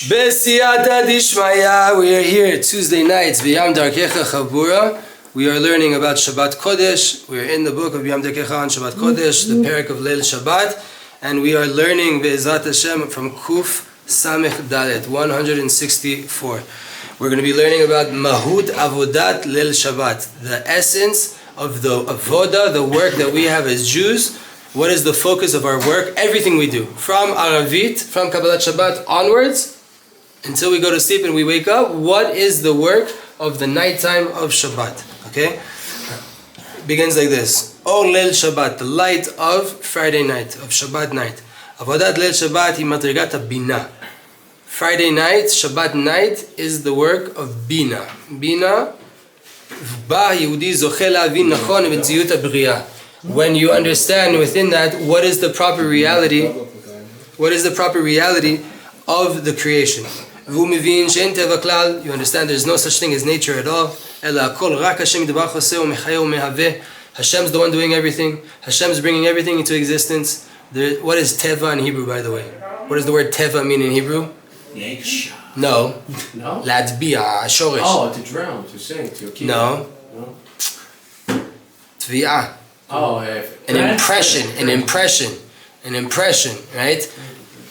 Besiyata Dishmaya. We are here Tuesday nights. V'yam Darkecha Chabura. We are learning about Shabbat Kodesh. We are in the book of V'yam Darkecha on Shabbat Kodesh, the parak of Leil Shabbat, and we are learning Be'ezrat Hashem from Kuf Samech Dalet 164. We're going to be learning about Mahut Avodat Leil Shabbat, the essence of the avoda, the work that we have as Jews. What is the focus of our work? Everything we do, from Aravit, from Kabbalat Shabbat onwards, until we go to sleep and we wake up. What is the work of the nighttime of Shabbat? Okay? Begins like this. O Leil Shabbat, the light of Friday night, of Shabbat night. Avodat Leil Shabbat hi madrigat bina. Friday night, Shabbat night, is the work of Bina. Bina, ba Yehudi zoche la'avin nachon v'tziyut habriya. When you understand within that, what is the proper reality? What is the proper reality of the creation? You understand there's no such thing as nature at all. Hashem's the one doing everything. Hashem's bringing everything into existence. What is teva in Hebrew, by the way? What does the word teva mean in Hebrew? Nature. No. No? Latbi'a, shorish. Oh, to drown, to sing, to kill. No. Tvi'ah. Oh, an impression, right?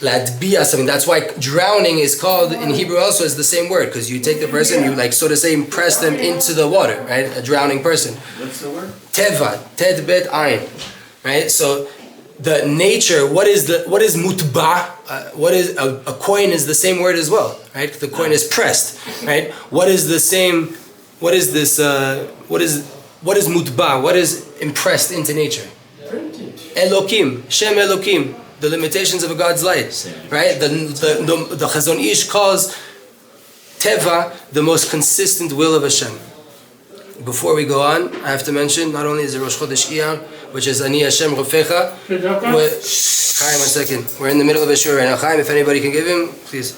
Latbi'a, something. That's why drowning is called in Hebrew also is the same word, because you take the person, you like so to say impress them into the water, right? A drowning person. What's the word? Teva, ted bet ayin, right? So the nature, what is mutba? What is a coin is the same word as well, right? The coin is pressed, right? What is the same? What is this? What is mutba? What is impressed into nature? Printed. Elokim, Shem Elokim, the limitations of a God's light, right? The Chazon Ish calls Teva the most consistent will of Hashem. Before we go on, I have to mention, not only is it Rosh Chodesh Iyar, which is Ani Hashem Rofecha. Chaim, 1 second. We're in the middle of a shur right now. Chaim, if anybody can give him, please.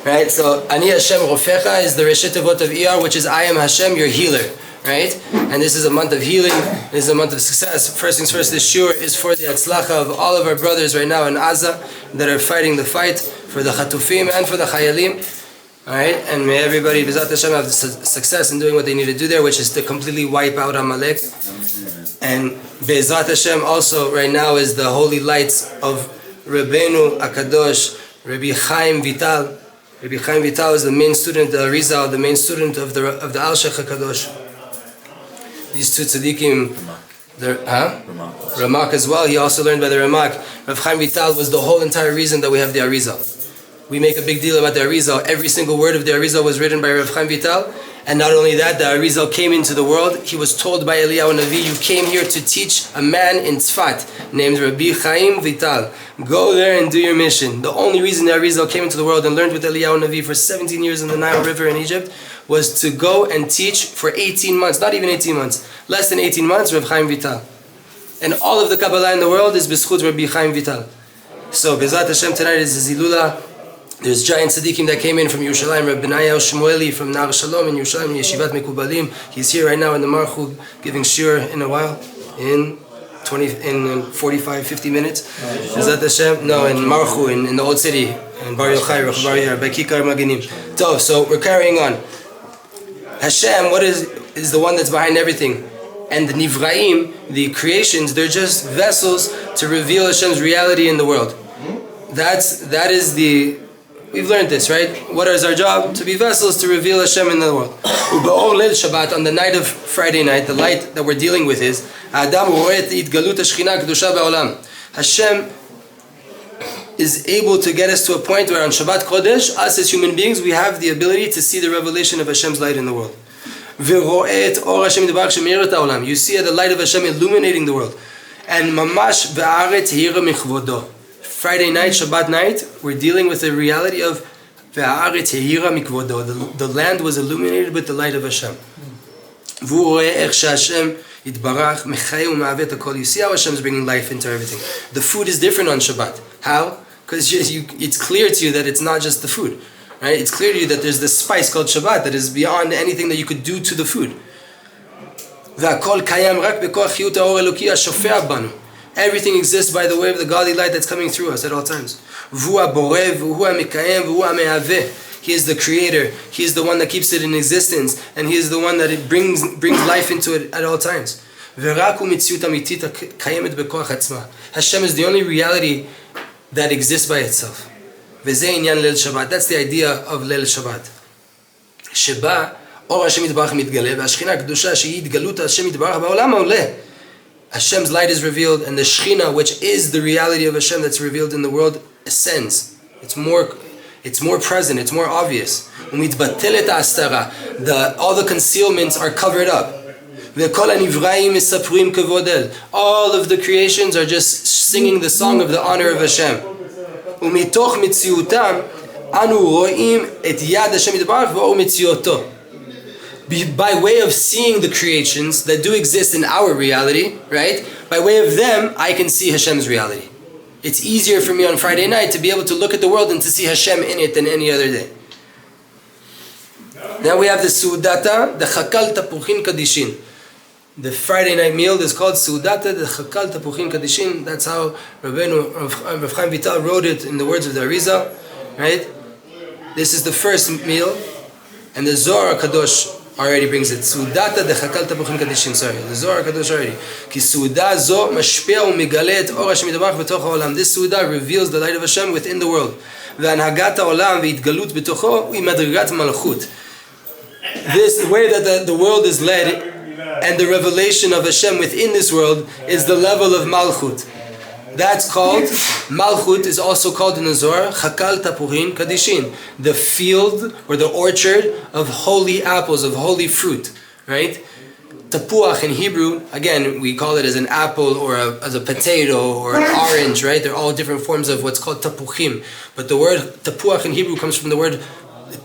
Right, so Ani Hashem Rofecha is the Reshit Avot of Iyar, which is I am Hashem, your healer. Right? And this is a month of healing. This is a month of success. First things first, this shur is for the atzlacha of all of our brothers right now in Gaza that are fighting the fight, for the chatufim and for the chayalim. Alright? And may everybody, B'ezrat Hashem, have success in doing what they need to do there, which is to completely wipe out Amalek. And B'ezrat Hashem also right now is the holy lights of Rabbeinu Akadosh, Rabbi Chaim Vital. Rabbi Chaim Vital is the main student, the Arizal, the main student of the Al-Shech HaKadosh. These two tzaddikim, Ramak as well, he also learned by the Ramak. Rav Chaim Vital was the whole entire reason that we have the Arizal. We make a big deal about the Arizal. Every single word of the Arizal was written by Rav Chaim Vital. And not only that, the Arizal came into the world. He was told by Eliyahu Navi, you came here to teach a man in Tzfat named Rabbi Chaim Vital. Go there and do your mission. The only reason the Arizal came into the world and learned with Eliyahu Navi for 17 years in the Nile River in Egypt was to go and teach for 18 months, not even 18 months, less than 18 months, Rabbi Chaim Vital. And all of the Kabbalah in the world is B'schut Rabbi Chaim Vital. So, B'ezrat Hashem, tonight is Zilula. There's giant tzaddikim that came in from Yerushalayim, Rabbi Benayahu Shmueli from Nar Shalom in Yerushalayim, Yeshivat Mekubalim. He's here right now in the Marchug giving shir in a while, in 45, 50 minutes. B'ezrat Hashem, no, in Marchu, in the old city, in Bar Yochai, Bar Yair, by Kikar Maginim. So we're carrying on. Hashem, what is the one that's behind everything? And the Nivraim, the creations, they're just vessels to reveal Hashem's reality in the world. That is the... We've learned this, right? What is our job? To be vessels to reveal Hashem in the world. U'ba'or Leil Shabbat, on the night of Friday night, the light that we're dealing with is Adam ro'eh et itgalut hashchina kedusha ba'olam. Hashem is able to get us to a point where on Shabbat Kodesh, us as human beings, we have the ability to see the revelation of Hashem's light in the world. You see the light of Hashem illuminating the world. And mamash ve'aretz hira michvodo. Friday night, Shabbat night, we're dealing with the reality of ve'aretz hira mikvodo. The land was illuminated with the light of Hashem. You see how Hashem is bringing life into everything. The food is different on Shabbat. How? Because it's clear to you that it's not just the food. Right? It's clear to you that there's this spice called Shabbat that is beyond anything that you could do to the food. Everything exists by the way of the godly light that's coming through us at all times. He is the creator. He is the one that keeps it in existence, and He is the one that it brings life into it at all times. Hashem is the only reality that exists by itself. That's the idea of Leil Shabbat. שבה אור השם יתברך מתגלה והשכינה הקדושה שהיא התגלות השם יתברך בעולם העולה. Hashem's light is revealed, and the Shechina, which is the reality of Hashem that's revealed in the world, ascends. It's more present, it's more obvious. All the concealments are covered up. All of the creations are just singing the song of the honor of Hashem. By way of seeing the creations that do exist in our reality, right? By way of them, I can see Hashem's reality. It's easier for me on Friday night to be able to look at the world and to see Hashem in it than any other day. Now we have the Suudata, the Chakal Tapuchin Kadishin. The Friday night meal is called Suudata, the Chakal Tapuchin Kadishin. That's how Rav Chaim Vital wrote it in the words of the Arizal, right? This is the first meal, and the Zohar Kadosh already brings it. Suudata de Chakal Tapuchim Kadishin. Sorry, the Zohar Kadosh already. Ki Suuda zo mashpea umigale et or Hashem yitbarach b'toch haolam. This Suuda reveals the light of Hashem within the world. Ve'anhagat haolam ve'itgalut b'tocho u'madrigat malchut. This way that the world is led, and the revelation of Hashem within this world is the level of malchut. That's called, Malchut is also called in the Zohar, Chakal Tapuchin Kadishin, the field or the orchard of holy apples, of holy fruit, right? Tapuach in Hebrew, again, we call it as an apple or as a potato or an orange, right? They're all different forms of what's called tapuchim. But the word tapuach in Hebrew comes from the word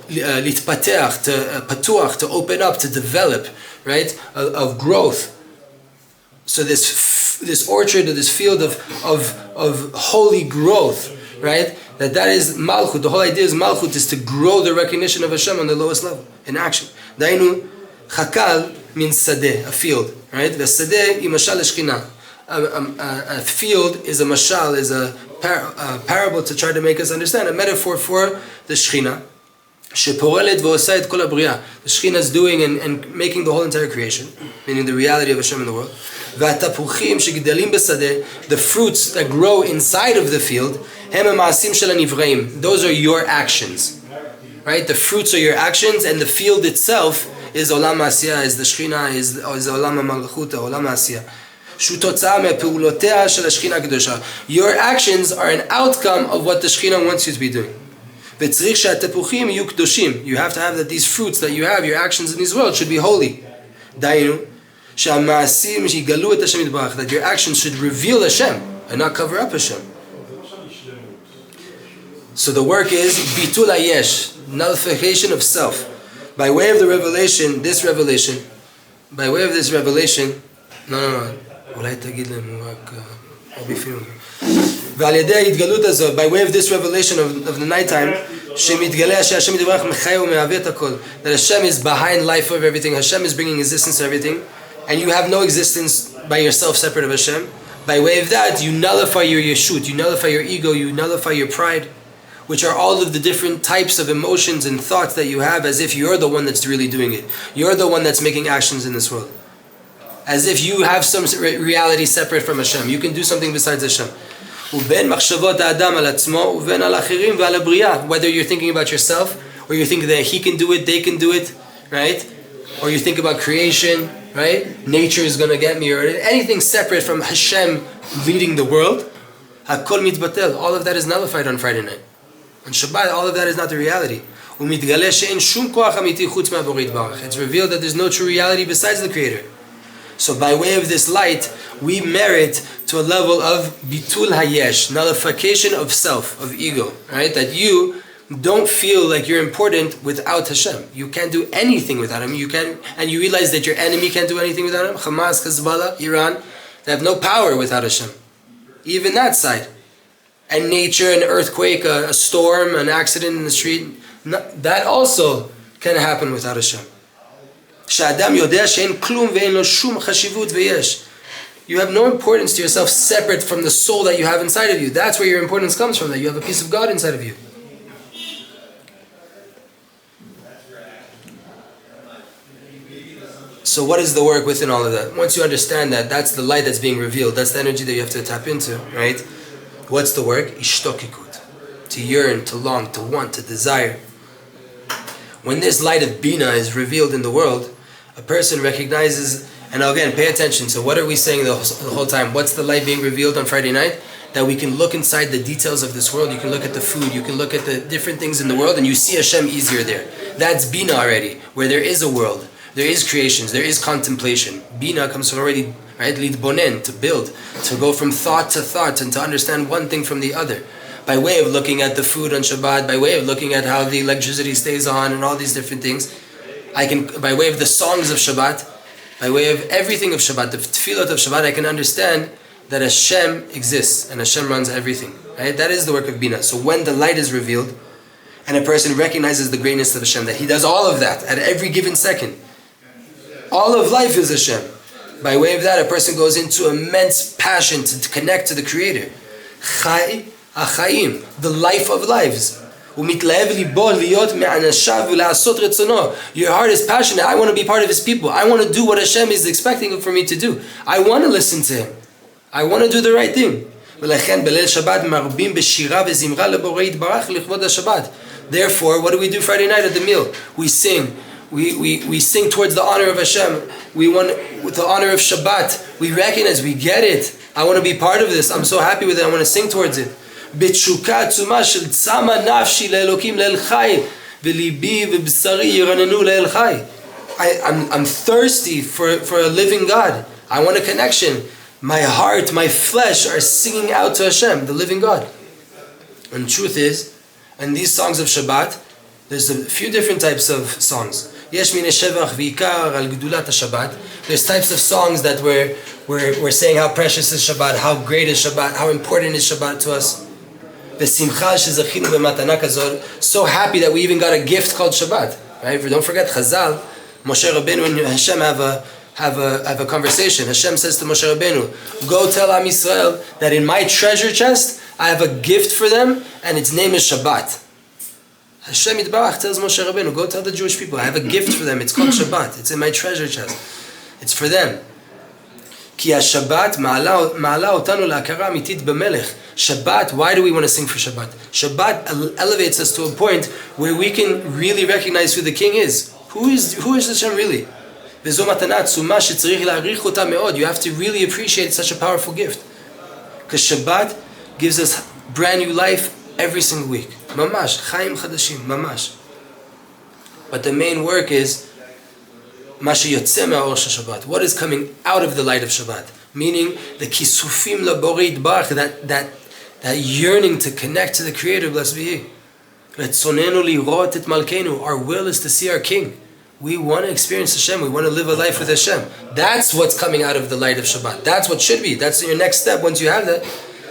litpateach, patuach, to open up, to develop, right? Of growth. So this orchard or this field of holy growth, right? That is malchut. The whole idea is malchut is to grow the recognition of Hashem on the lowest level in action. Dainu chakal means sadeh, a field, right? The sadeh imashal shechina. A field is a mashal, is a parable to try to make us understand, a metaphor for the Shechina. Sheporelet v'osay et kol habriya. The Shechina is doing and making the whole entire creation, meaning the reality of Hashem in the world. V'atapuchim shegidalim b'sadeh, the fruits that grow inside of the field, hem ha'maasim shel hanivraim. Those are your actions, right? The fruits are your actions, and the field itself is olam ha'asiyah, is the Shechina, is olam ha'malchut, olam ha'asiyah. Your actions are an outcome of what the Shechina wants you to be doing. You have to have that these fruits that you have, your actions in this world, should be holy. That your actions should reveal Hashem and not cover up Hashem. So the work is bitul hayesh, nullification of self. By way of the revelation, by way of this revelation, by way of this revelation of the nighttime, that Hashem is behind life of everything, Hashem is bringing existence to everything, and you have no existence by yourself separate of Hashem. By way of that, you nullify your yeshut, you nullify your ego, you nullify your pride, which are all of the different types of emotions and thoughts that you have, as if you're the one that's really doing it. You're the one that's making actions in this world. As if you have some reality separate from Hashem. You can do something besides Hashem. Whether you're thinking about yourself, or you think that he can do it, they can do it, right? Or you think about creation, right? Nature is going to get me, or anything separate from Hashem leading the world. All of that is nullified on Friday night. On Shabbat, all of that is not the reality. It's revealed that there's no true reality besides the Creator. So by way of this light, we merit to a level of bitul hayesh, nullification of self, of ego, right? That you don't feel like you're important without Hashem. You can't do anything without Him. And you realize that your enemy can't do anything without Him. Hamas, Hezbollah, Iran, they have no power without Hashem. Even that side. And nature, an earthquake, a storm, an accident in the street, that also can happen without Hashem. You have no importance to yourself separate from the soul that you have inside of you. That's where your importance comes from, that you have a piece of God inside of you. So what is the work within all of that? Once you understand that, that's the light that's being revealed. That's the energy that you have to tap into, right? What's the work? Ishtokikut. To yearn, to long, to want, to desire. When this light of Bina is revealed in the world, a person recognizes, and again, pay attention. So what are we saying the whole time? What's the light being revealed on Friday night? That we can look inside the details of this world. You can look at the food, you can look at the different things in the world, and you see Hashem easier there. That's Bina already, where there is a world. There is creations, there is contemplation. Bina comes from already, right? Lidbonen, to build, to go from thought to thought, and to understand one thing from the other. By way of looking at the food on Shabbat, by way of looking at how the electricity stays on, and all these different things. I can, by way of the songs of Shabbat, by way of everything of Shabbat, the tefillot of Shabbat, I can understand that Hashem exists, and Hashem runs everything. Right? That is the work of Bina. So when the light is revealed, and a person recognizes the greatness of Hashem, that he does all of that at every given second, all of life is Hashem. By way of that, a person goes into immense passion to connect to the Creator. Chai achayim, the life of lives. Your heart is passionate. I want to be part of His people. I want to do what Hashem is expecting for me to do. I want to listen to Him. I want to do the right thing. Therefore, what do we do Friday night at the meal? We sing. We sing towards the honor of Hashem. We want with the honor of Shabbat. We recognize, we get it. I want to be part of this. I'm so happy with it. I want to sing towards it. I'm thirsty for a living God. I want a connection. My heart, my flesh are singing out to Hashem, the living God. And the truth is, in these songs of Shabbat, there's a few different types of songs. There's types of songs that we're saying how precious is Shabbat, how great is Shabbat, how important is Shabbat to us. So happy that we even got a gift called Shabbat. Right? Don't forget Chazal, Moshe Rabbeinu and Hashem have a conversation. Hashem says to Moshe Rabbeinu, go tell Am Yisrael that in my treasure chest I have a gift for them and its name is Shabbat. Hashem Yitbarach tells Moshe Rabbeinu, go tell the Jewish people, I have a gift for them, it's called Shabbat, it's in my treasure chest, it's for them. Ki Shabbat ma'ala otanu la'akara amitit b'melech. Shabbat, why do we want to sing for Shabbat? Shabbat elevates us to a point where we can really recognize who the King is. Who is Hashem really? You have to really appreciate such a powerful gift. Because Shabbat gives us brand new life every single week. Mamash, Chaim Chadashim, Mamash. But the main work is what is coming out of the light of Shabbat? Meaning the kisufim laborit barach, that yearning to connect to the Creator, blessed be He. Our will is to see our King. We want to experience Hashem. We want to live a life with Hashem. That's what's coming out of the light of Shabbat. That's what should be. That's your next step once you have that.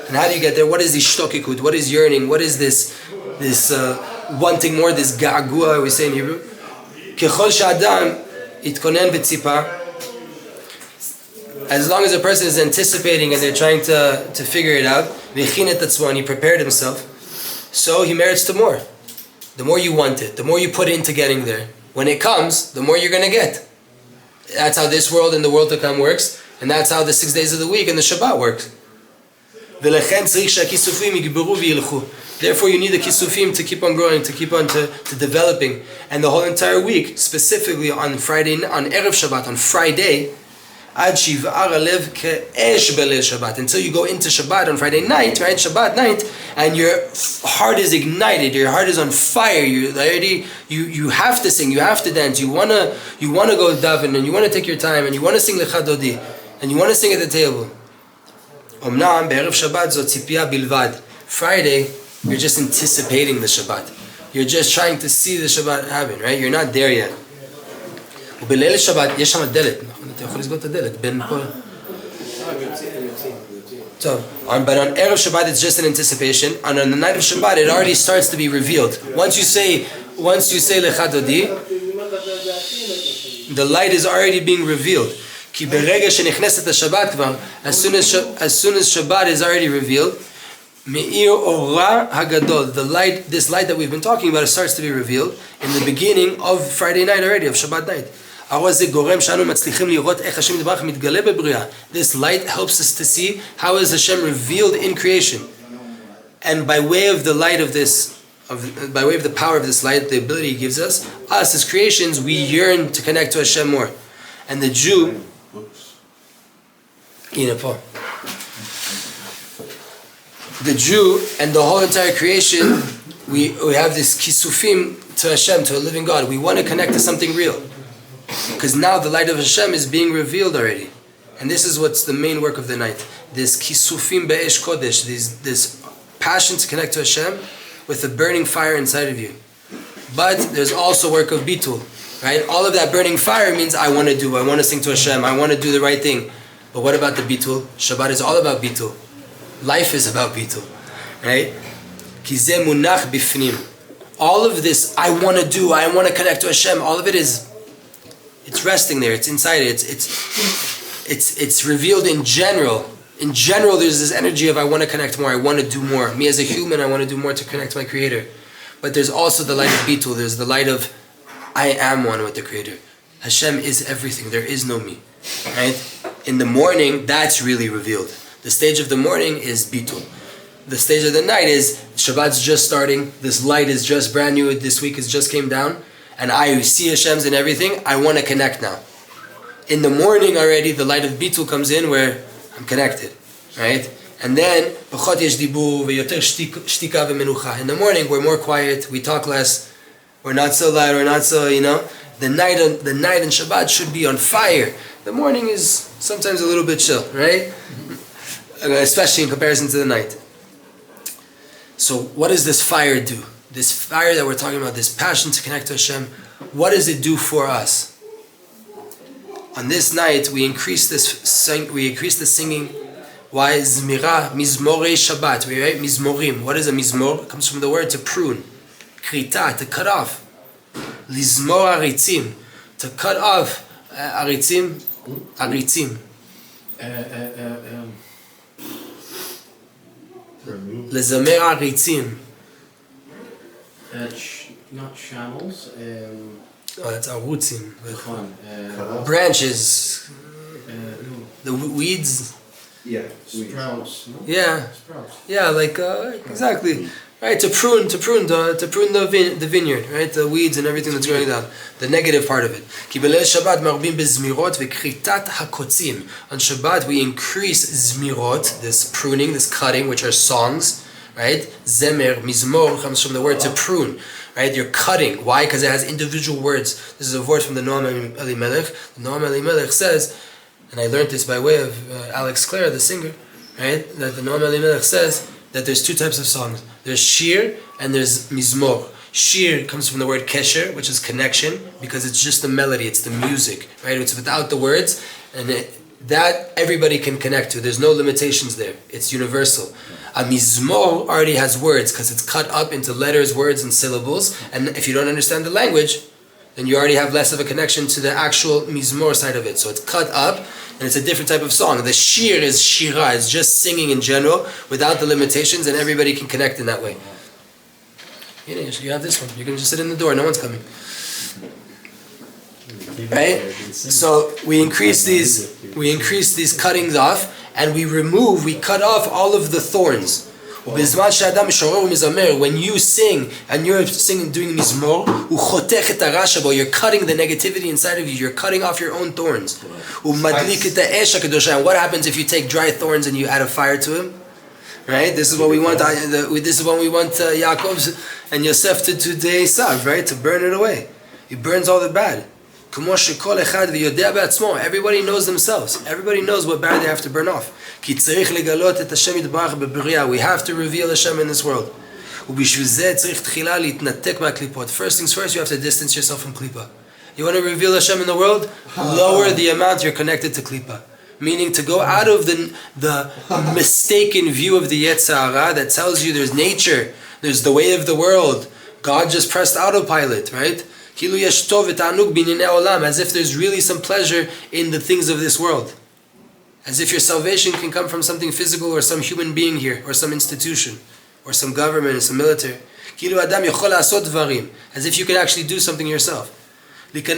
And how do you get there? What is ishtokikut? What is yearning? What is this wanting more, this ga'agua we say in Hebrew? Kechol sh'adam itkonen b'tzipa. As long as a person is anticipating and they're trying to figure it out, v'chin et atzmo, and he prepared himself, so he merits to more. The more you want it, the more you put into getting there. When it comes, the more you're going to get. That's how this world and the world to come works, and that's how the 6 days of the week and the Shabbat works. Therefore you need the kisufim to keep on growing, to keep on to developing. And the whole entire week, specifically on Friday, on Erev Shabbat, on Friday, until you go into Shabbat on Friday night, right? Shabbat night, and your heart is ignited, your heart is on fire. You have to sing, you have to dance, you wanna go daven, and you wanna take your time, and you wanna sing Lecha Dodi, and you wanna sing at the table. Omnam be'erev Shabbat zo tzipia bilvad. Friday, you're just anticipating the Shabbat. You're just trying to see the Shabbat happen, right? You're not there yet. ובליל שבת יש שם דלת, נכון? אתה יכול לסגור את הדלת בין כל... So, but on Erev Shabbat it's just an anticipation. And on the night of Shabbat it already starts to be revealed. Once you say Lecha Dodi, the light is already being revealed. כי ברגע שנכנסת השבת כבר, as soon as Shabbat is already revealed, מאיר אורה הגדול, this light that we've been talking about, it starts to be revealed in the beginning of Friday night already, of Shabbat night. האור הזה גורם שאנו מצליחים לראות איך השם יתברך מתגלה בבריאה. This light helps us to see how is Hashem revealed in creation. And by way of the light of this, by way of the power of this light, the ability He gives us as creations, we yearn to connect to Hashem more. And the Jew, the Jew and the whole entire creation, we have this kisufim to Hashem, to a living God. We want to connect to something real. Because now the light of Hashem is being revealed already. And this is what's the main work of the night. This kisufim be'esh kodesh, this passion to connect to Hashem with a burning fire inside of you. But there's also work of bitul, right? All of that burning fire means I want to sing to Hashem, I want to do the right thing. But what about the bitul? Shabbat is all about bitul. Life is about bitul, right? Ki ze munach bifnim. All of this I want to connect to Hashem, all of it it's resting there, it's inside it, it's revealed in general. In general, there's this energy of I want to connect more, I want to do more. Me as a human, I want to do more to connect to my Creator. But there's also the light of bitul, there's the light of I am one with the Creator. Hashem is everything, there is no me. Right? In the morning, that's really revealed. The stage of the morning is bitul. The stage of the night is Shabbat's just starting, this light is just brand new, this week has just came down, and I see Hashem's in everything, I want to connect now. In the morning already, the light of bitul comes in where I'm connected, right? And then, in the morning, we're more quiet, we talk less, we're not so loud, we're not so, The night in Shabbat should be on fire. The morning is sometimes a little bit chill, right? Especially in comparison to the night. So what does this fire do? This fire that we're talking about, this passion to connect to Hashem, what does it do for us? On this night, we increase the singing. Why? Zmira, mizmorei Shabbat. We write mizmorim. What is a mizmor? It comes from the word to prune. Krita, to cut off. Lizmor aritzim, to cut off. Aritzim. Lezamer aritzim. Not channels. That's arutzim. Branches. The weeds. Yeah. Sprouts. No? Yeah. Sprouts. Yeah, like exactly. Right, to prune the vineyard, right? The weeds and everything that's going down. The negative part of it. On Shabbat we increase zmirot, this pruning, this cutting, which are songs, right? Zemer, mizmor comes from the word to prune, right? You're cutting. Why? Because it has individual words. This is a word from the Noam Elimelech. The Noam Elimelech says, and I learned this by way of Alex Clare, the singer, right? That the Noam Elimelech says that there's two types of songs. There's shir and there's mizmor. Shir comes from the word kesher, which is connection, because it's just the melody, it's the music, right? It's without the words, and that everybody can connect to. There's no limitations there. It's universal. A mizmor already has words because it's cut up into letters, words, and syllables. And if you don't understand the language, then you already have less of a connection to the actual mizmor side of it. So it's cut up, and it's a different type of song. The shir is shira, it's just singing in general, without the limitations, and everybody can connect in that way. You have this one. You can just sit in the door, no one's coming. Right? So we increase these cuttings off, and we cut off all of the thorns. When you sing, and you're singing, doing mizmor, you're cutting the negativity inside of you, you're cutting off your own thorns. And what happens if you take dry thorns and you add a fire to them? Right? This is what we want. This is what we want Yaakov and Yosef to do to Esav, right? To burn it away. He burns all the bad. Everybody knows themselves. Everybody knows what bad they have to burn off. We have to reveal Hashem in this world. First things first, you have to distance yourself from Klippa. You want to reveal Hashem in the world? Lower the amount you're connected to Klippa. Meaning to go out of the mistaken view of the Yetzer Hara that tells you there's nature, there's the way of the world. God just pressed autopilot, right? As if there's really some pleasure in the things of this world. As if your salvation can come from something physical or some human being here, or some institution, or some government, or some military. As if you can actually do something yourself. You have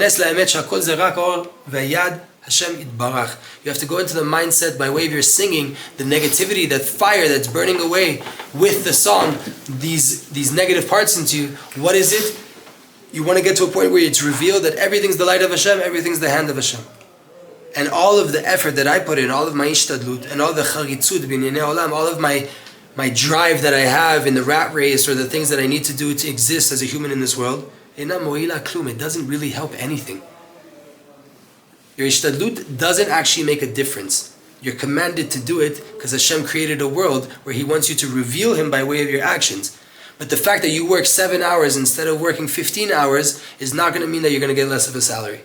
to go into the mindset by way of your singing, the negativity, that fire that's burning away with the song, these negative parts into you. What is it? You want to get to a point where it's revealed that everything's the light of Hashem, everything's the hand of Hashem. And all of the effort that I put in, all of my ishtadlut, and all the charitzut b'neinei olam, all of my drive that I have in the rat race, or the things that I need to do to exist as a human in this world, it doesn't really help anything. Your ishtadlut doesn't actually make a difference. You're commanded to do it because Hashem created a world where He wants you to reveal Him by way of your actions. But the fact that you work 7 hours instead of working 15 hours is not going to mean that you're going to get less of a salary.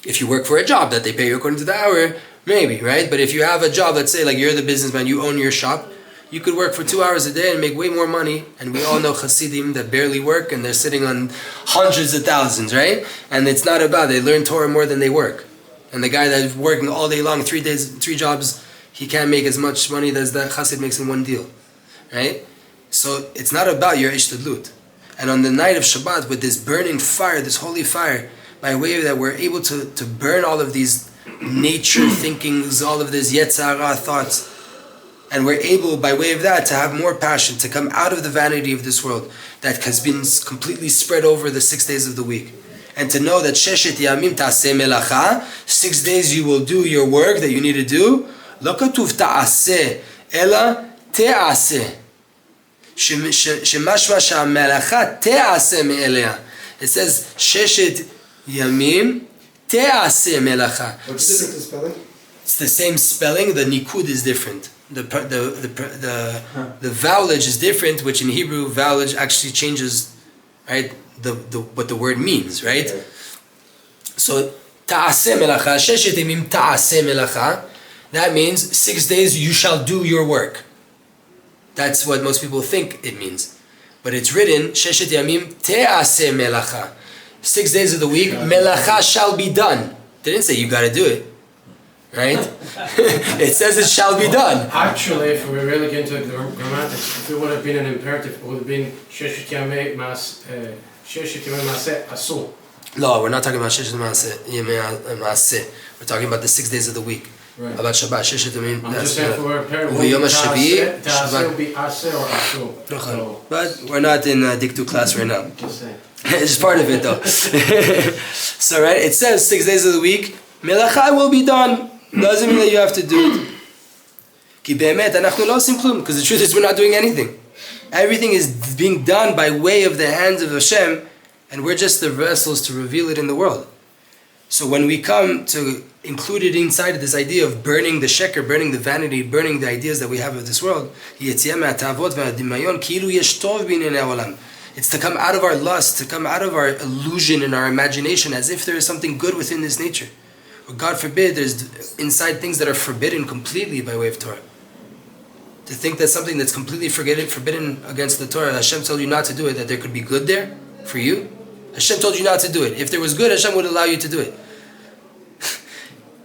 If you work for a job that they pay you according to the hour, maybe, right? But if you have a job, let's say like you're the businessman, you own your shop, you could work for 2 hours a day and make way more money. And we all know Hasidim that barely work and they're sitting on hundreds of thousands, right? And it's not about, they learn Torah more than they work. And the guy that's working all day long, 3 jobs, he can't make as much money as that Hasid makes in one deal, right? So it's not about your ishtadlut. And on the night of Shabbat, with this burning fire, this holy fire, by way of that we're able to burn all of these nature thinkings, all of these yetzara thoughts, and we're able, by way of that, to have more passion, to come out of the vanity of this world that has been completely spread over the 6 days of the week. And to know that Sheshet Yamim Ta'aseh Melacha, 6 days you will do your work that you need to do. Lo katuv Ta'aseh, Ela Te'aseh. Shemashma Sha'melacha Te'aseh Me'elea. It says, Sheshet Yamim Te'aseh Melacha. What's the difference in spelling? It's the same spelling, the nikud is different. The vowelage is different, which in Hebrew vowelage actually changes, right? What the word means, right? Okay. So ta'aseh melacha, sheshet yamim ta'aseh melacha. That means 6 days you shall do your work. That's what most people think it means, but it's written sheshet yamim te'aseh melacha. 6 days of the week, melacha shall be done. They didn't say you got to do it. Right? It says it shall be done. Actually, if we really get into the grammatics, if it would have been an imperative, it would have been Sheshet Yamei Maaseh Asur. No, we're not talking about Sheshet Yamei Maaseh. We're talking about the 6 days of the week. Right. About Shabbat. Sheshet Yamei. I'm just saying for a imperative, Ta'aseh will be Aseh or Asur. But we're not in Diktu class right now. Just saying. It's part of it though. So right, it says 6 days of the week, Melacha will be done. Doesn't mean that you have to do it. Because the truth is we're not doing anything. Everything is being done by way of the hands of Hashem, and we're just the vessels to reveal it in the world. So when we come to include it inside of this idea of burning the sheker, burning the vanity, burning the ideas that we have of this world, it's to come out of our lust, to come out of our illusion and our imagination as if there is something good within this nature. Or God forbid, there's inside things that are forbidden completely by way of Torah. To think that something that's completely forbidden against the Torah, Hashem told you not to do it, that there could be good there for you. Hashem told you not to do it. If there was good, Hashem would allow you to do it.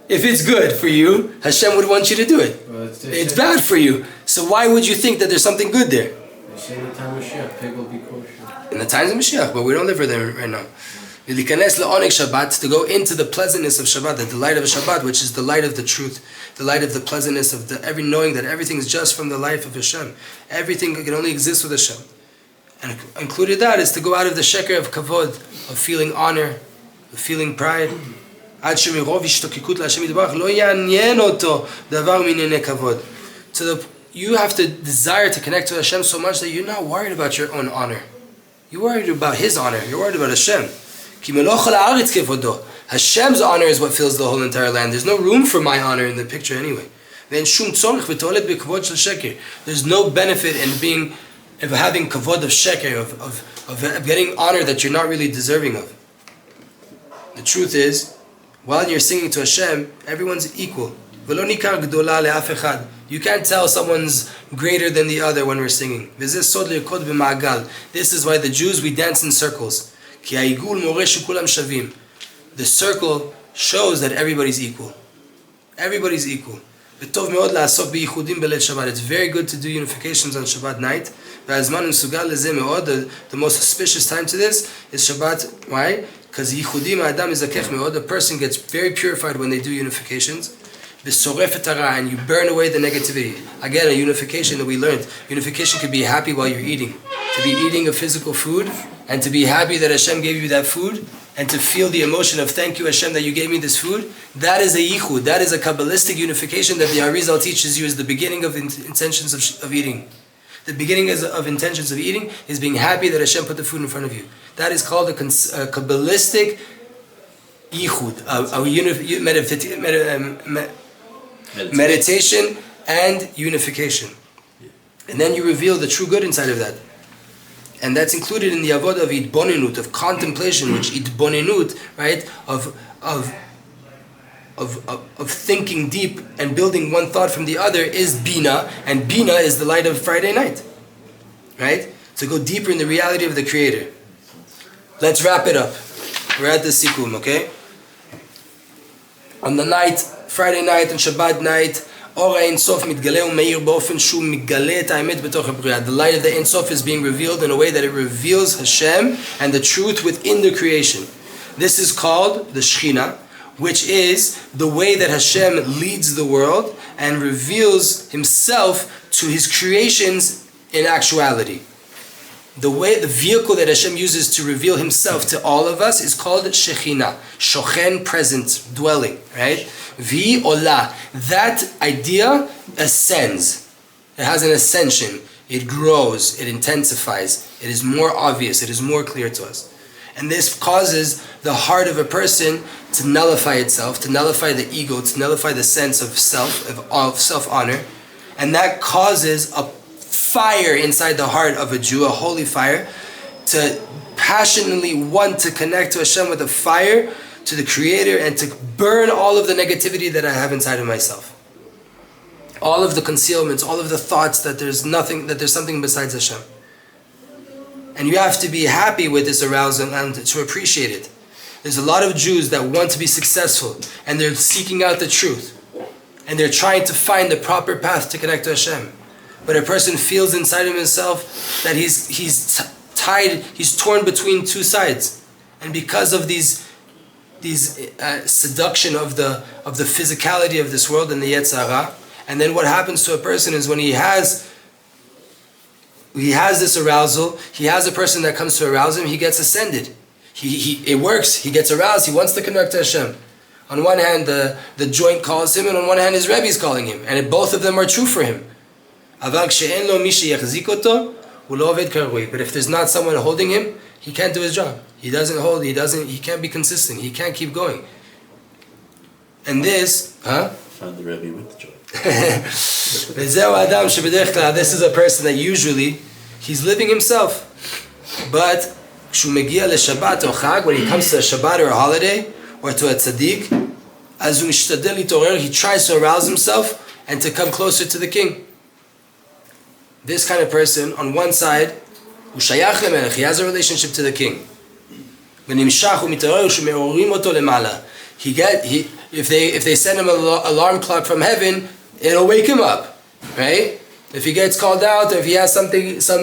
If it's good for you, Hashem would want you to do it. Well, it's bad for you. So why would you think that there's something good there? They say in the time of Mashiach, pig will be kosher. In the times of Mashiach, but we don't live there right now. To go into the pleasantness of Shabbat, the delight of Shabbat, which is the light of the truth, the light of the pleasantness of knowing that everything is just from the life of Hashem. Everything can only exist with Hashem. And included that is to go out of the sheker of kavod, of feeling honor, of feeling pride. So you have to desire to connect to Hashem so much that you're not worried about your own honor. You're worried about His honor. You're worried about Hashem. Hashem's honor is what fills the whole entire land. There's no room for my honor in the picture anyway. There's no benefit in having kavod of sheker, of getting honor that you're not really deserving of. The truth is, while you're singing to Hashem, everyone's equal. You can't tell someone's greater than the other when we're singing. This is why the Jews, we dance in circles. כי העיגול מורה שכולם שווים. The circle shows that everybody's equal. Everybody's equal. וטוב מאוד לעסוק בייחודים בליל שבת. It's very good to do unifications on Shabbat night. והזמן מסוגל לזה מאוד. The most auspicious time to this is Shabbat. Why? Because ייחודים האדם מזכך מאוד. A person gets very purified when they do unifications. ושורף את הרע, and you burn away the negativity. Again, a unification that we learned. Unification could be happy while you're eating. To be eating a physical food, and to be happy that Hashem gave you that food, and to feel the emotion of thank you Hashem that you gave me this food. That is a yichud. That is a Kabbalistic unification that the Arizal teaches you is the beginning of intentions of eating. The beginning of intentions of eating is being happy that Hashem put the food in front of you. That is called a Kabbalistic yichud, meditation and unification. And then you reveal the true good inside of that. And that's included in the avodah of itbonenut, of contemplation, which itbonenut, right, of thinking deep and building one thought from the other is bina, and bina is the light of Friday night, right? To go deeper in the reality of the Creator. Let's wrap it up. We're at the sikum, okay? On the night, Friday night and Shabbat night, אור האין סוף מתגלה ומאיר באופן שהוא מגלה את האמת בתוך הבריאה. The light of the Ein Sof is being revealed in a way that it reveals Hashem and the truth within the creation. This is called the Shechina, which is the way that Hashem leads the world and reveals Himself to His creations in actuality. The vehicle that Hashem uses to reveal Himself to all of us is called Shechina, Shochen, present, dwelling, right? Vi ola, that idea ascends. It has an ascension. It grows, it intensifies, it is more obvious, it is more clear to us. And this causes the heart of a person to nullify itself, to nullify the ego, to nullify the sense of self, of self-honor. And that causes a fire inside the heart of a Jew, a holy fire, to passionately want to connect to Hashem with a fire, to the Creator, and to burn all of the negativity that I have inside of myself. All of the concealments, all of the thoughts that there's something besides Hashem. And you have to be happy with this arousal and to appreciate it. There's a lot of Jews that want to be successful, and they're seeking out the truth. And they're trying to find the proper path to connect to Hashem. But a person feels inside of himself that he's torn between two sides. And because of these seduction of the physicality of this world and the Yetzer Hara, and then what happens to a person is when he has this arousal, he has a person that comes to arouse him, he gets ascended. It works, he gets aroused, he wants to connect to Hashem. On one hand, the joint calls him, and on one hand, his Rebbe is calling him. And both of them are true for him. But if there's not someone holding him, he can't do his job. He can't be consistent. He can't keep going. And this, Found the Rebbe with the joy. This is a person that usually he's living himself. But when he comes to a Shabbat or a holiday or to a tzaddik, he tries to arouse himself and to come closer to the king. This kind of person, on one side, he has a relationship to the king. If they send him an alarm clock from heaven, it'll wake him up, right? If he gets called out, or if he has some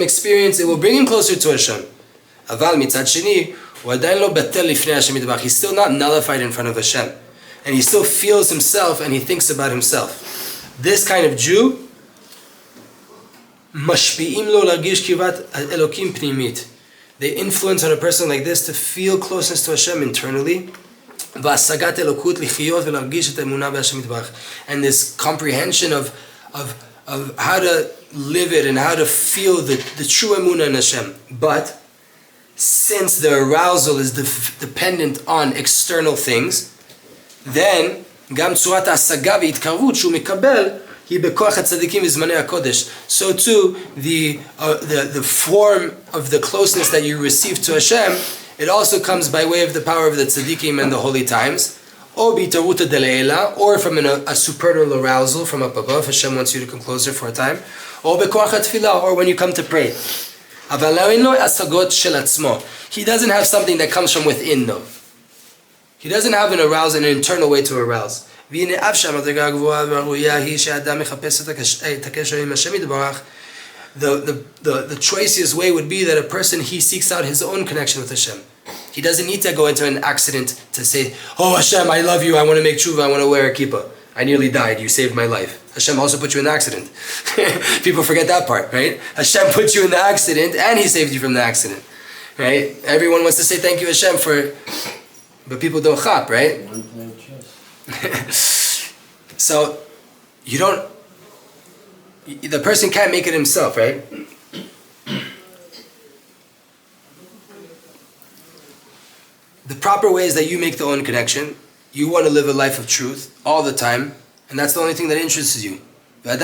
experience, it will bring him closer to Hashem. He's still not nullified in front of Hashem, and he still feels himself and he thinks about himself. This kind of Jew, they influence on a person like this to feel closeness to Hashem internally, and this comprehension of how to live it and how to feel the true emunah in Hashem. But since the arousal is dependent on external things, then גם צורת ההשגה והתקרבות שהוא מקבל היא בכוח הצדיקים בזמני הקודש. So too, the form of the closeness that you receive to Hashem, it also comes by way of the power of the tzaddikim and the holy times, or b'taruta deleila, or from a supernal arousal from up above. Hashem wants you to come closer for a time, or b'koach tefillah, or when you come to pray. He doesn't have something that comes from within though. He doesn't have an arousal, an internal way to arouse. The choicest way would be that a person, he seeks out his own connection with Hashem. He doesn't need to go into an accident to say, oh Hashem, I love you, I want to make tshuva, I want to wear a kippah. I nearly died, you saved my life. Hashem also put you in the accident. People forget that part, right? Hashem put you in the accident and He saved you from the accident. Right? Everyone wants to say thank you Hashem for, but people don't chop, right? One playing chess. So, the person can't make it himself, right? The proper way is that you make the own connection. You want to live a life of truth all the time, and that's the only thing that interests you. A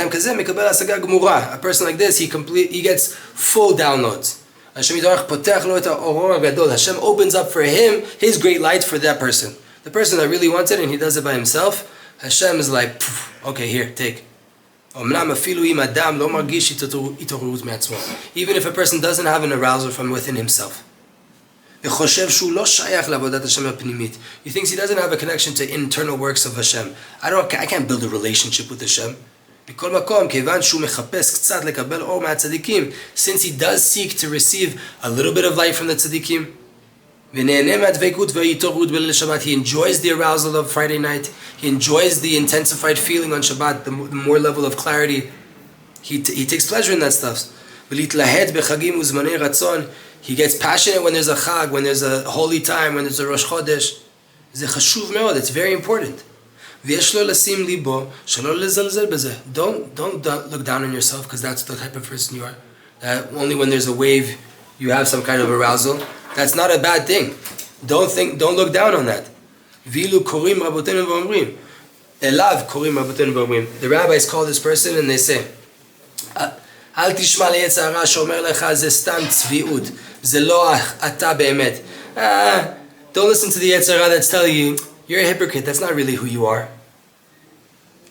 person like this, he gets full downloads. Hashem opens up for him his great light for that person. The person that really wants it and he does it by himself, Hashem is like, okay, here, take. Even if a person doesn't have an arousal from within himself. He thinks he doesn't have a connection to internal works of Hashem. I can't build a relationship with Hashem. Since he does seek to receive a little bit of light from the tzaddikim, he enjoys the arousal of Friday night. He enjoys the intensified feeling on Shabbat, the more level of clarity. He takes pleasure in that stuff. He gets passionate when there's a chag, when there's a holy time, when there's a Rosh Chodesh. It's very important. Don't look down on yourself because that's the type of person you are. Only when there's a wave you have some kind of arousal. That's not a bad thing. Don't look down on that. The rabbis call this person and they say, don't listen to the Yetzer Hara that's telling you, you're a hypocrite, that's not really who you are.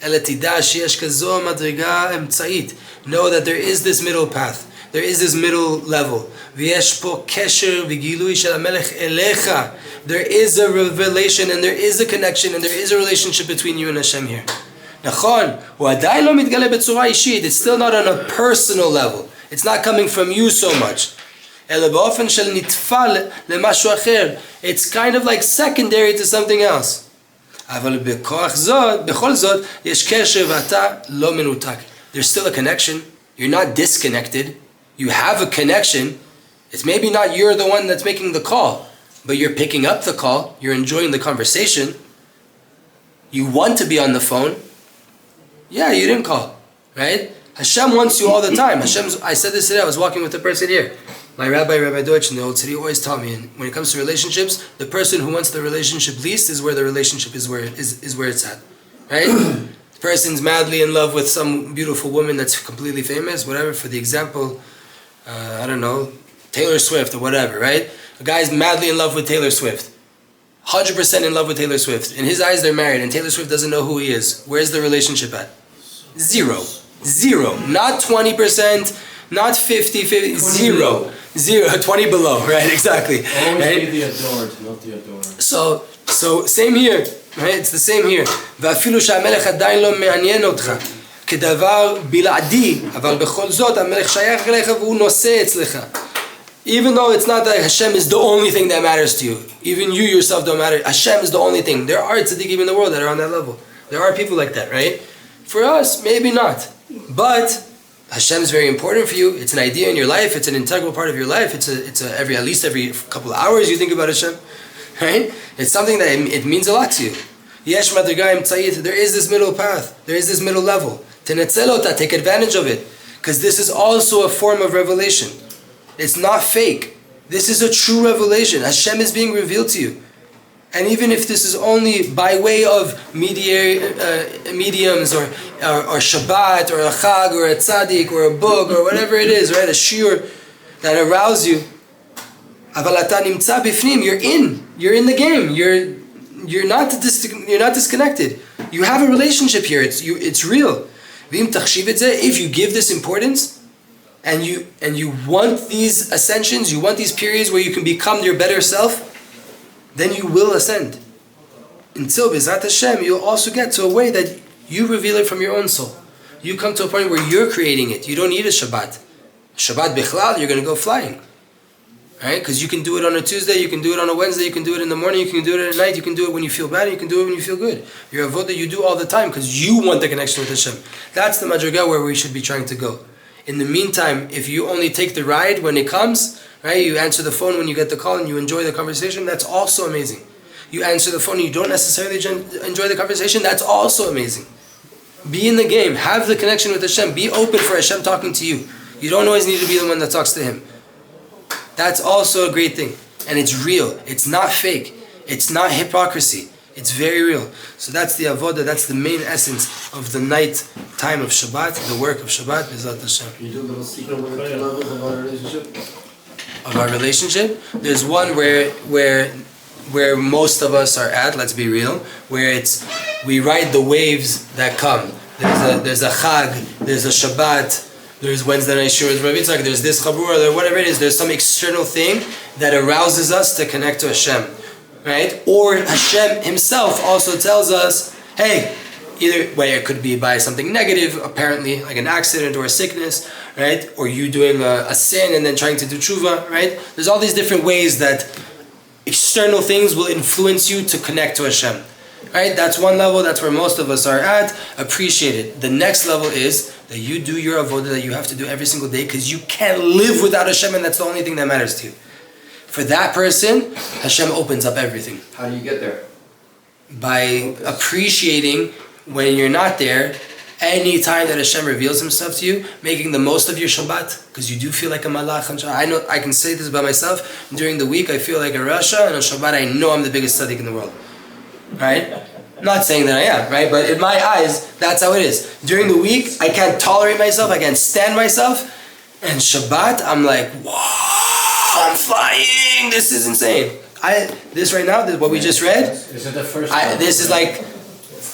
Know that there is this middle path. There is this middle level. There is a revelation and there is a connection and there is a relationship between you and Hashem here. It's still not on a personal level. It's not coming from you so much. It's kind of like secondary to something else. There's still a connection. You're not disconnected. You have a connection. It's maybe not you're the one that's making the call, but you're picking up the call. You're enjoying the conversation. You want to be on the phone. Yeah, you didn't call, right? Hashem wants you all the time. I said this today. I was walking with a person here. My Rabbi Deutsch in the old city always taught me, and when it comes to relationships, the person who wants the relationship least is where the relationship is where it's at, right? The person's madly in love with some beautiful woman that's completely famous, whatever. For the example, I don't know, Taylor Swift or whatever, right? A guy's madly in love with Taylor Swift, 100% in love with Taylor Swift. In his eyes, they're married, and Taylor Swift doesn't know who he is. Where's the relationship at? Zero. Not 20%, not 50, 0. 20 below, right? Exactly. Always right? be the adored, not the adorer. So same here, right? It's the same here. ואפילו שהמלך עדיין לא מעניין אותך כדבר בלעדי, אבל בכל זאת המלך שייך אליך והוא נושא אצלך. Even though it's not that Hashem is the only thing that matters to you, even you yourself don't matter, Hashem is the only thing. There are tzaddikim in the world that are on that level. There are people like that, right? For us, maybe not. But Hashem is very important for you. It's an idea in your life. It's an integral part of your life. It's at least every couple of hours you think about Hashem, right? It's something that it means a lot to you. Yesh madrigayim tzayit. There is this middle path. There is this middle level. Tenetzelota, take advantage of it, because this is also a form of revelation. It's not fake. This is a true revelation. Hashem is being revealed to you. And even if this is only by way of mediums or Shabbat or a Chag or a Tzaddik or a book or whatever it is, right? A shiur that arouse you. You're in the game. You're not disconnected. You have a relationship here. It's real. If you give this importance, and you want these ascensions, you want these periods where you can become your better self, then you will ascend. Until B'ezrat Hashem, you'll also get to a way that you reveal it from your own soul. You come to a point where you're creating it. You don't need a Shabbat. Shabbat Bichlal, you're going to go flying. Right? Because you can do it on a Tuesday, you can do it on a Wednesday, you can do it in the morning, you can do it at night, you can do it when you feel bad, and you can do it when you feel good. Your avodah you do all the time because you want the connection with Hashem. That's the madriga where we should be trying to go. In the meantime, if you only take the ride when it comes, right? You answer the phone when you get the call and you enjoy the conversation, that's also amazing. You answer the phone and you don't necessarily enjoy the conversation, that's also amazing. Be in the game, have the connection with Hashem, be open for Hashem talking to you. You don't always need to be the one that talks to Him. That's also a great thing. And it's real. It's not fake. It's not hypocrisy. It's very real. So that's the avodah, that's the main essence of the night time of Shabbat, the work of Shabbat, B'ezrat Hashem. Can you do a little secret of the two levels of our relationship? Of our relationship, there's one where most of us are at, let's be real, where it's, we ride the waves that come. There's a Chag, there's a Shabbat, there's Wednesday night Shur, there's this Chabura, or whatever it is, there's some external thing that arouses us to connect to Hashem, right? Or Hashem Himself also tells us, hey, either way, it could be by something negative, apparently, like an accident or a sickness, right? Or you doing a sin and then trying to do tshuva, right? There's all these different ways that external things will influence you to connect to Hashem. Right? That's one level, that's where most of us are at. Appreciate it. The next level is that you do your avodah that you have to do every single day because you can't live without Hashem and that's the only thing that matters to you. For that person, Hashem opens up everything. How do you get there? By appreciating when you're not there, any time that Hashem reveals Himself to you, making the most of your Shabbat, because you do feel like a malach. I know I can say this about myself. During the week, I feel like a Rasha, and on Shabbat, I know I'm the biggest tzaddik in the world. Right? I'm not saying that I am, right? But in my eyes, that's how it is. During the week, I can't tolerate myself, I can't stand myself, and Shabbat, I'm like, wow, I'm flying. This is insane. This right now, what we just read. Is it the first? This is like.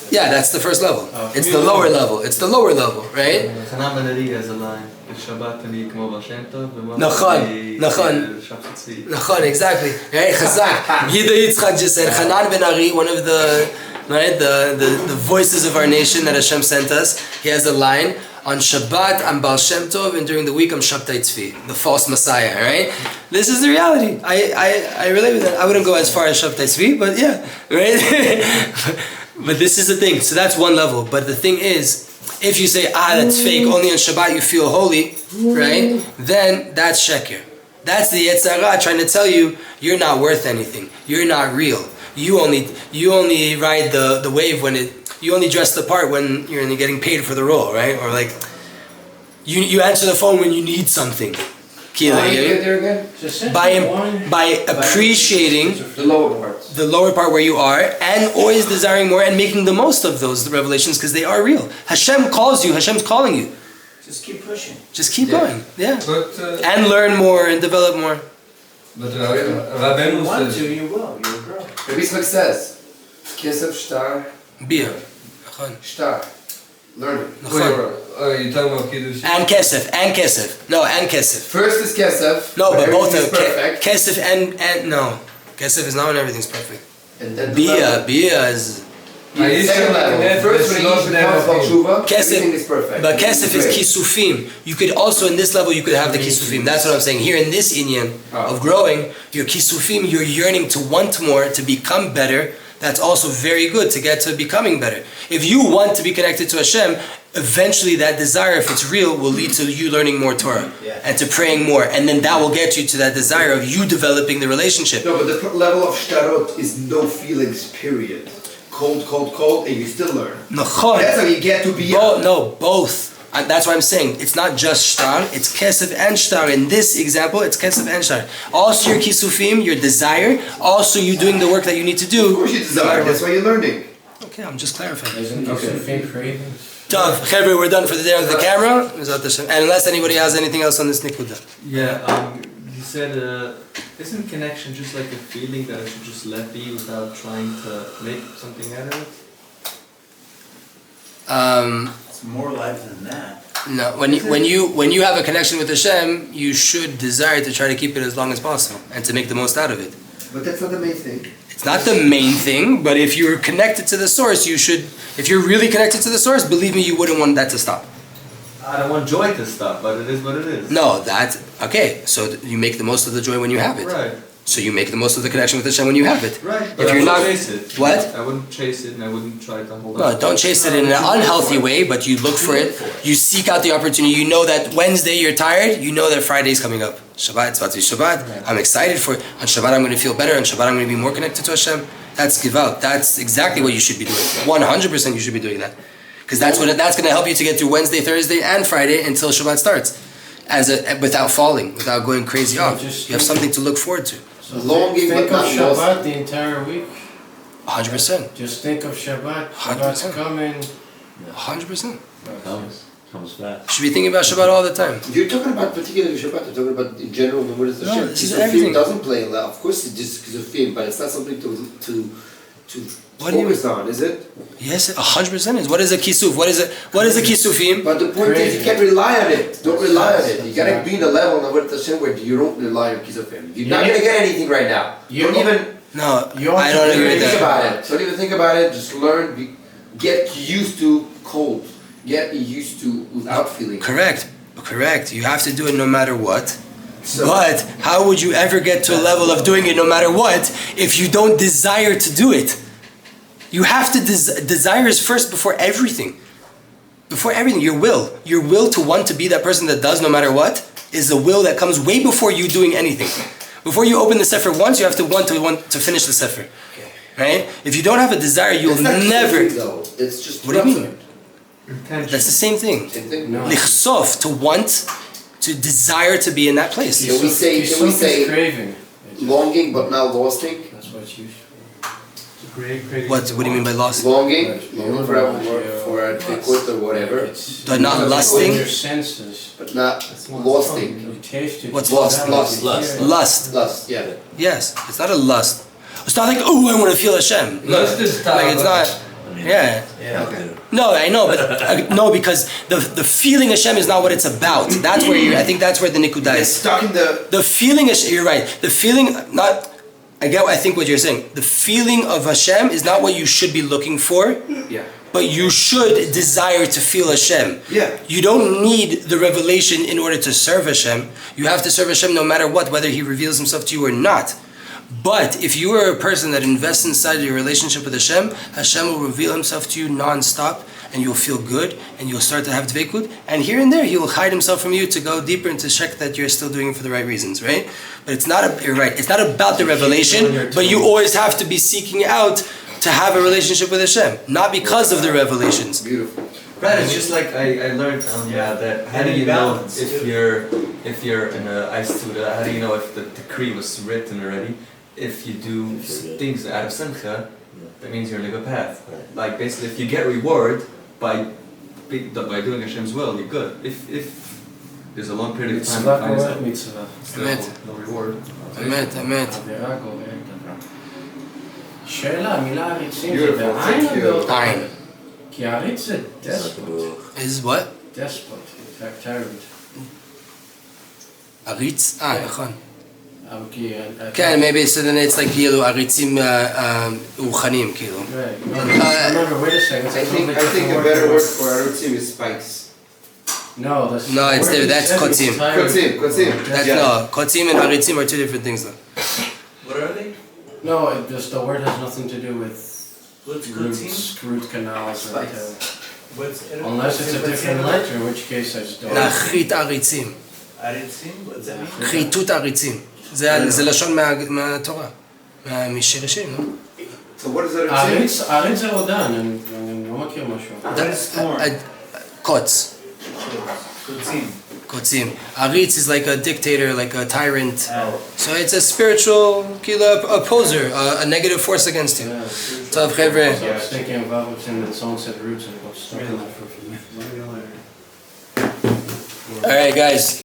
Yeah, that's the first level. It's the lower level. It's the lower level, right? Hanan ben Eliyahu has a line. Shabbat ani kmo Baal Shem Tov. Nachon, exactly. Right, Chazak. Yida Yitzchak just said, Hanan ben Ari, one of the voices of our nation that Hashem sent us, he has a line, on Shabbat I'm Baal Shem Tov, and during the week I'm Shabtai Tzvi, the false Messiah, right? This is the reality. I relate with that. I wouldn't go as far as Shabtai Tzvi, but yeah, right? But this is the thing, so that's one level. But the thing is, if you say, that's fake, only on Shabbat you feel holy, right? Then that's sheker. That's the Yetzer Hara trying to tell you, you're not worth anything. You're not real. You only ride the wave when you only dress the part when you're only getting paid for the role, right? Or like, you answer the phone when you need something. By appreciating the lower part where you are, and always desiring more and making the most of those revelations because they are real. Hashem calls you, Hashem's calling you. Just keep pushing. Just keep going, yeah. But, and learn more and develop more. But If you want to, you will. You're a girl. Rabbi Yitzchak says, Kesef Shtar. Bia. Shtar. Learning. you're talking about Kiddush? And Kesef. No, and Kesef. First is Kesef. No, but both are perfect. Kesef and no. Kesef is not when everything's perfect. And then Bia is... second level. First when you becomes Baal Tshuva, everything is perfect. But Kesef is Kisufim. You could also, in this level, you could have the Kisufim. That's what I'm saying. Here in this Inyan of growing, your Kisufim, you're yearning to want more, to become better. That's also very good to get to becoming better. If you want to be connected to Hashem, eventually that desire, if it's real, will lead to you learning more Torah and to praying more. And then that will get you to that desire of you developing the relationship. No, but the level of shtarot is no feelings, period. Cold, and you still learn. That's how you get to be both. That's what I'm saying. It's not just shtar, it's kesef and shtar. In this example, it's kesef and shtar. Also your kisufim, your desire, also you doing the work that you need to do. Of course you desire, that's why you're learning. Okay, I'm just clarifying. Isn't fake craving? Done. Chevre, we're done for the day on the camera. And unless anybody has anything else on this nikuda. Yeah, you said, isn't connection just like a feeling that I should just let be without trying to make something out of it? It's more life than that. No, when you have a connection with Hashem, you should desire to try to keep it as long as possible and to make the most out of it. But that's not the main thing. It's not the main thing, but if you're connected to the source, you should. If you're really connected to the source, believe me, you wouldn't want that to stop. I don't want joy to stop, but it is what it is. No, that's okay. So you make the most of the joy when you have it. Right. So you make the most of the connection with Hashem when you have it. Right. If But you're I not, wouldn't chase it. what? I wouldn't chase it, and I wouldn't try to hold on. No, don't chase it in an unhealthy way, but you look for it. You seek out the opportunity. You know that Wednesday you're tired. You know that Friday's coming up. Shabbat, it's about to be Shabbat. I'm excited for it. On Shabbat I'm going to feel better. On Shabbat I'm going to be more connected to Hashem. That's Givalt. That's exactly what you should be doing. 100% you should be doing that. Because that's going to help you to get through Wednesday, Thursday, and Friday until Shabbat starts. Without falling, without going crazy off. You have something to look forward to. So Longing think but of not Shabbat the entire week. 100%. Just think of Shabbat. Shabbat's 100%. coming. 100%. Comes back. You should be thinking about Shabbat all the time. You're talking about particularly Shabbat, you're talking about in general, what is the No, Shem? this is Kisufim everything. doesn't play a lot. Of course it's just Kisufim, but it's not something to What do you focus on, is it? Yes, 100% is. What is a kisuf? What is a kisufim? But the point is you can't rely on it. Don't rely on it. You gotta be in a level of what Hashem where you don't rely on Kisufim. You're not gonna get anything right now. You Don't even No, You I don't agree with think that. about it. Don't even think about it. Just learn. Get used to cold. Get used to without feeling. Correct. You have to do it no matter what. So- But how would you ever get to a level of doing it no matter what if you don't desire to do it? You have to desire is first before everything. Before everything, your will. Your will to want to be that person that does no matter what is the will that comes way before you doing anything. Before you open the Sefer once, you have to want to finish the Sefer. Right? If you don't have a desire, you'll It's not never... Kisufim, though. It's just What do you mean? Intention. That's the same thing. Same thing. No. Lichsof, to want, to desire to be in that place. Can we say Kisuf is craving. longing but not losting? That's what you should. What do you mean by lost? Longing Longing for a tikkut or whatever, But not With lusting? your senses. but not losting. You taste it. What's Lust, lust. Lust. Lust, yeah. Yes. It's not a lust. It's not like, oh, I want to feel Hashem. No, Lust is like it's not. Yeah. Okay. No, I know, but no, because the feeling Hashem is not what it's about. That's where I think that's where the nikuda It's is. stuck in the. The feeling is, you're right. The feeling, I think what you're saying. The feeling of Hashem is not what you should be looking for, Yeah. but you should desire to feel Hashem. Yeah. You don't need the revelation in order to serve Hashem. You have to serve Hashem no matter what, whether He reveals Himself to you or not. But if you are a person that invests inside your relationship with Hashem, Hashem will reveal Himself to you non-stop, and you'll feel good, and you'll start to have dveikut, and here and there He will hide Himself from you to go deeper and to check that you're still doing it for the right reasons, right? But it's not, you're right, it's not about the revelation, but you always have to be seeking out to have a relationship with Hashem, not because of the revelations. Beautiful. Right, it's just like I learned that how do you know if you're in a Aistuda, how do you know if the decree was written already? If you do things out of simcha, that means you're on a good path. Like basically, if you get reward by doing Hashem's will, you're good. If there's a long period of time you find yourself, mitzvah. Amen. no reward. Amen, amen. עבירה גוררת דבר. שאלה, המילה עריצים זה Beautiful, בעין thank או you. באותו? Ayin. כי עריץ זה דספוט. Is what? דספוט, טרנט. Aritz? נכון. אבל כי... כן, maybe so then it's like כאילו עריצים רוחניים, כאילו. Remember, wait a second. I think a better word for arutzim is spikes. No, that's... No, it's word that's said kotzim. it's tired. Kotzim. That's no, kotzim and aritzim are two different things though. What are they? No, it just the word has nothing to do with What's roots, root canals, or What's unless it's a different letter, in which case I just don't. להחריט עריצים. Aritzim? What's that mean? חיטוט עריצים. זה לשון מהתורה. משרשים, לא? So what is arutzim? עריץ זה רודן, אני לא מכיר משהו. What is form? קוץ. Kutzim. קוצים. עריץ is like a dictator, like a tyrant. So it's a spiritual, כאילו, opposer, a negative force against you. טוב, חבר'ה. So I was thinking about what's in that someone said roots and I got stuck in that for a few minutes. Alright guys.